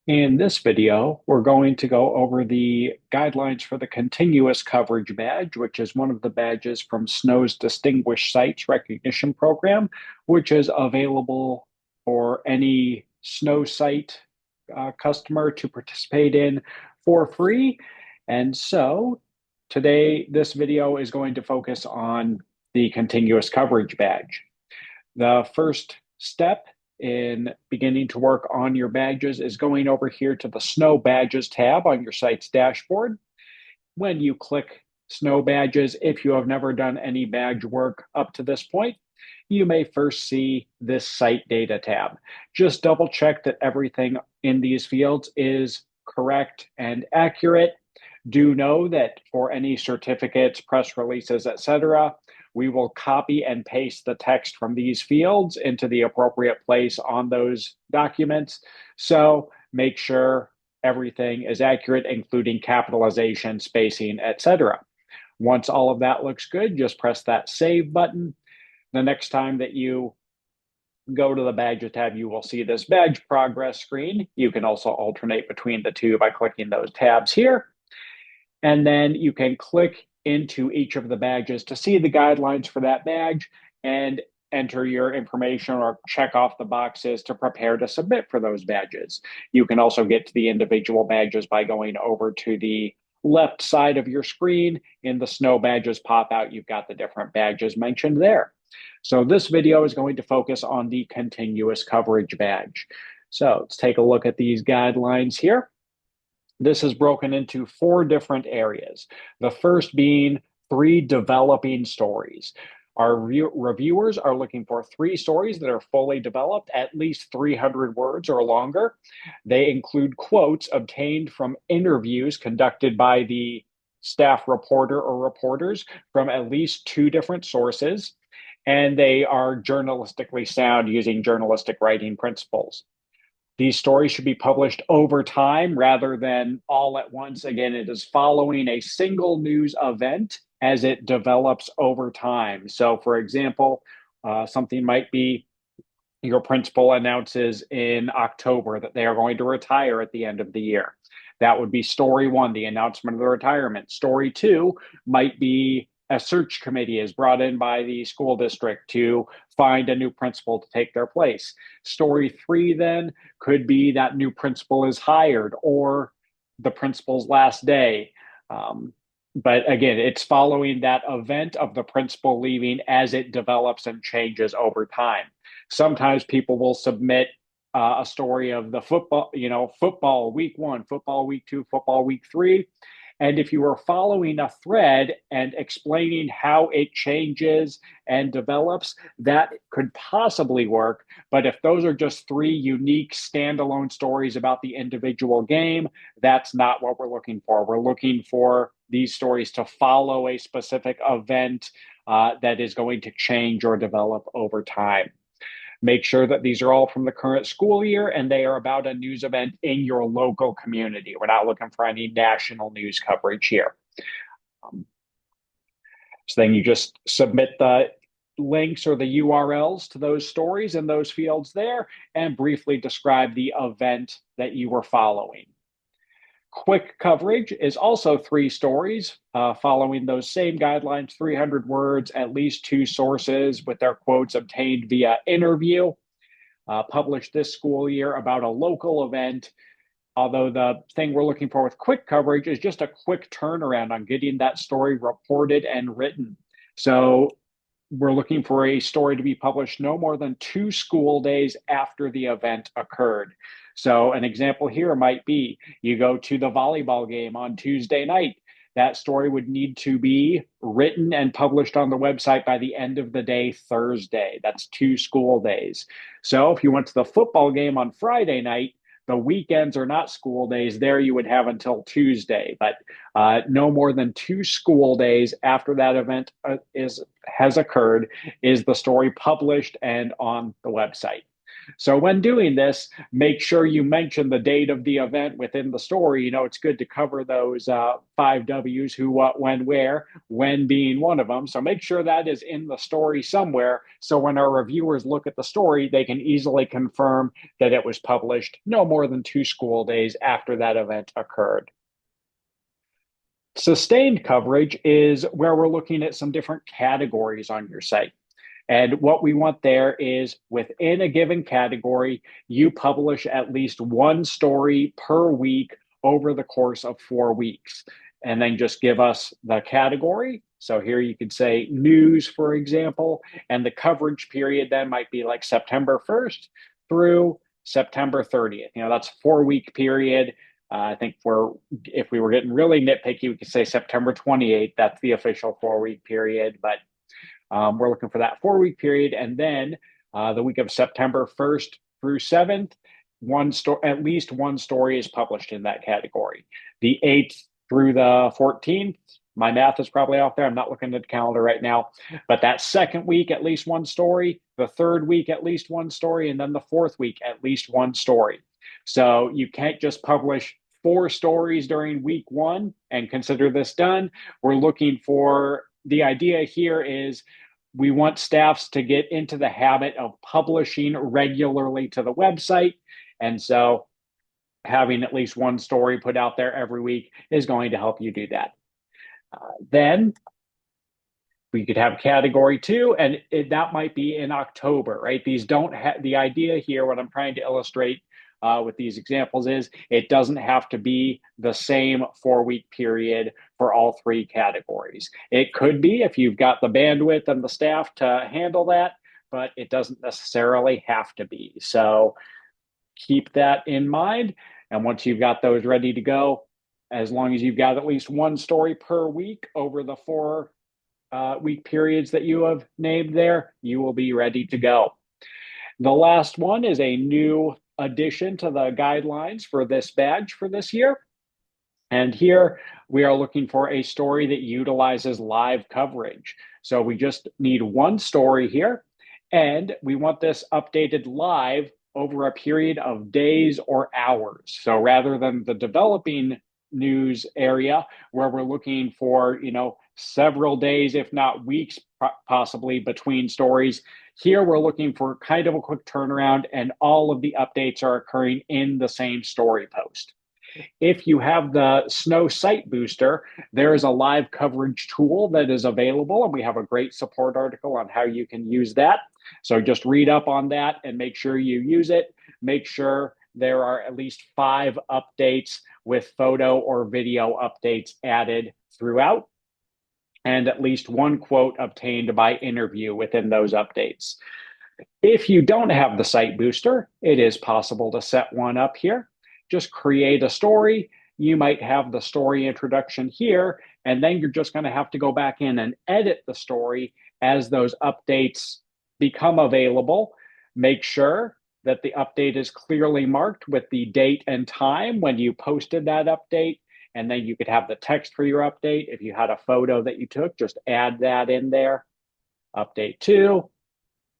In this video, we're going to go over the guidelines for the continuous coverage badge, which is one of the badges from SNOW's Distinguished Sites Recognition Program, which is available for any SNOW site customer to participate in for free. And so today, this video is going to focus on the continuous coverage badge. The first step in beginning to work on your badges is going over here to the SNOW Badges tab on your site's dashboard. When you click SNOW Badges, if you have never done any badge work up to this point, you may first see this Site Data tab. Just double check that everything in these fields is correct and accurate. Do know that for any certificates, press releases, etc., we will copy and paste the text from these fields into the appropriate place on those documents. So make sure everything is accurate, including capitalization, spacing, etc. Once all of that looks good, just press that Save button. The next time that you go to the Badges tab, you will see this badge progress screen. You can also alternate between the two by clicking those tabs here. And then you can click into each of the badges to see the guidelines for that badge and enter your information or check off the boxes to prepare to submit for those badges. You can also get to the individual badges by going over to the left side of your screen. In the SNOW Badges pop out, you've got the different badges mentioned there. So this video is going to focus on the continuous coverage badge. So let's take a look at these guidelines here. This is broken into 4 different areas. The first being 3 developing stories. Our reviewers are looking for 3 stories that are fully developed, at least 300 words or longer. They include quotes obtained from interviews conducted by the staff reporter or reporters from at least 2 different sources, and they are journalistically sound using journalistic writing principles. These stories should be published over time rather than all at once. Again, it is following a single news event as it develops over time. So, for example, something might be your principal announces in October that they are going to retire at the end of the year. That would be story 1, the announcement of the retirement. Story 2 might be a search committee is brought in by the school district to find a new principal to take their place. Story 3 then could be that new principal is hired or the principal's last day. But again, it's following that event of the principal leaving as it develops and changes over time. Sometimes people will submit a story of the football, football week 1, football week 2, football week 3. And if you are following a thread and explaining how it changes and develops, that could possibly work. But if those are just 3 unique standalone stories about the individual game, that's not what we're looking for. We're looking for these stories to follow a specific event that is going to change or develop over time. Make sure that these are all from the current school year and they are about a news event in your local community. We're not looking for any national news coverage here. So then you just submit the links or the URLs to those stories in those fields there and briefly describe the event that you were following. Quick coverage is also 3 stories following those same guidelines, 300 words, at least 2 sources with their quotes obtained via interview, published this school year about a local event. Although the thing we're looking for with quick coverage is just a quick turnaround on getting that story reported and written. So we're looking for a story to be published no more than 2 school days after the event occurred. So an example here might be you go to the volleyball game on Tuesday night. That story would need to be written and published on the website by the end of the day, Thursday. That's 2 school days. So if you went to the football game on Friday night, the weekends are not school days. There you would have until Tuesday, but no more than 2 school days after that event has occurred is the story published and on the website. So when doing this, make sure you mention the date of the event within the story. It's good to cover those five W's: who, what, when being one of them. So make sure that is in the story somewhere. So when our reviewers look at the story, they can easily confirm that it was published no more than 2 school days after that event occurred. Sustained coverage is where we're looking at some different categories on your site. And what we want there is within a given category, you publish at least one story per week over the course of 4 weeks. And then just give us the category. So here you could say news, for example, and the coverage period then might be like September 1st through September 30th. That's a 4 week period. I think if we were getting really nitpicky, we could say September 28th. That's the official 4 week period. But we're looking for that 4 week period. And then the week of September 1st through 7th, at least one story is published in that category. The 8th through the 14th, my math is probably off there. I'm not looking at the calendar right now. But that second week, at least one story. The third week, at least one story. And then the fourth week, at least one story. So you can't just publish 4 stories during week 1 and consider this done. We're looking for, the idea here is we want staffs to get into the habit of publishing regularly to the website. And so having at least one story put out there every week is going to help you do that. Then we could have category 2, and that might be in October, right? These don't have, the idea here, what I'm trying to illustrate with these examples is it doesn't have to be the same 4 week period for all 3 categories. It could be if you've got the bandwidth and the staff to handle that, but it doesn't necessarily have to be. So keep that in mind. And once you've got those ready to go, as long as you've got at least one story per week over the 4 week periods that you have named there, you will be ready to go. The last one is a new addition to the guidelines for this badge for this year. And here we are looking for a story that utilizes live coverage. So we just need one story here, and we want this updated live over a period of days or hours. So rather than the developing news area where we're looking for, several days, if not weeks, possibly between stories, here we're looking for kind of a quick turnaround, and all of the updates are occurring in the same story post. If you have the Snow Site Booster, there is a live coverage tool that is available, and we have a great support article on how you can use that. So just read up on that and make sure you use it. Make sure there are at least 5 updates with photo or video updates added throughout, and at least one quote obtained by interview within those updates. If you don't have the Site Booster, it is possible to set one up here. Just create a story. You might have the story introduction here, and then you're just going to have to go back in and edit the story as those updates become available. Make sure that the update is clearly marked with the date and time when you posted that update. And then you could have the text for your update. If you had a photo that you took, just add that in there. Update 2,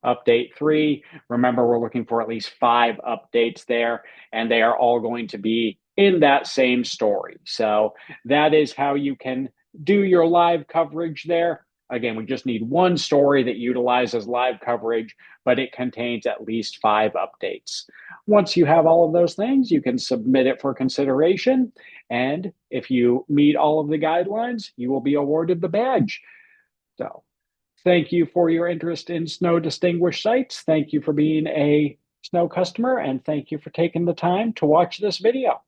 update 3. Remember, we're looking for at least 5 updates there, and they are all going to be in that same story. So that is how you can do your live coverage there. Again, we just need one story that utilizes live coverage, but it contains at least 5 updates. Once you have all of those things, you can submit it for consideration. And if you meet all of the guidelines, you will be awarded the badge. So thank you for your interest in Snow Distinguished Sites. Thank you for being a Snow customer, and thank you for taking the time to watch this video.